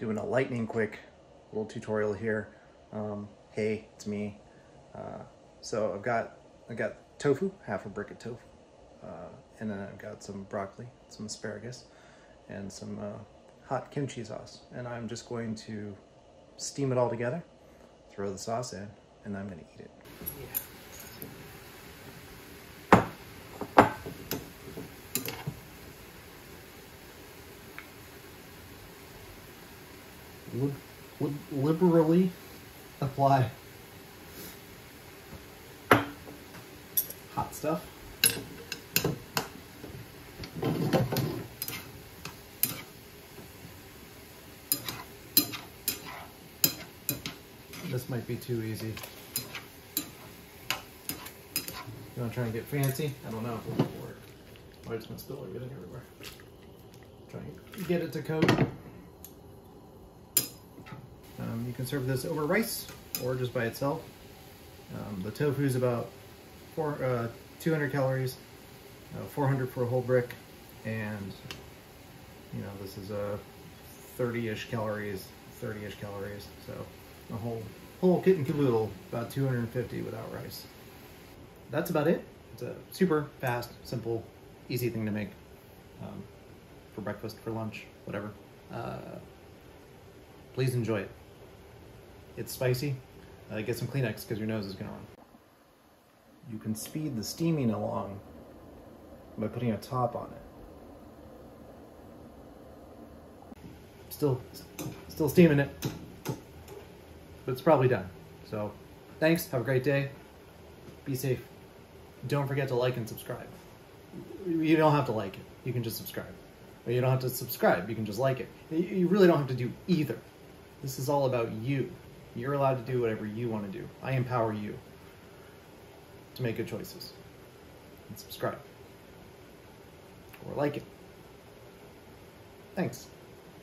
doing a lightning quick little tutorial here. Hey, it's me. So I've got tofu, half a brick of tofu, and then I've got some broccoli, some asparagus, and some hot kimchi sauce. And I'm just going to steam it all together, throw the sauce in, and I'm gonna eat it. Yeah. Would liberally apply hot stuff. This might be too easy. You want to try and get fancy? I don't know if it'll work. I'm just gonna spill everything everywhere. Try and get it to coat. You can serve this over rice or just by itself. The tofu is about 200 calories, 400 for a whole brick, and this is a 30-ish calories. So a whole kit and caboodle, about 250 without rice. That's about it. It's a super fast, simple, easy thing to make for breakfast, for lunch, whatever. Please enjoy it. It's spicy. Get some Kleenex because your nose is going to run. You can speed the steaming along by putting a top on it. Still steaming it, but it's probably done. So thanks, have a great day, be safe. Don't forget to like and subscribe. You don't have to like it, you can just subscribe. Or you don't have to subscribe, you can just like it. You really don't have to do either. This is all about you. You're allowed to do whatever you want to do. I empower you to make good choices. And subscribe. Or like it. Thanks.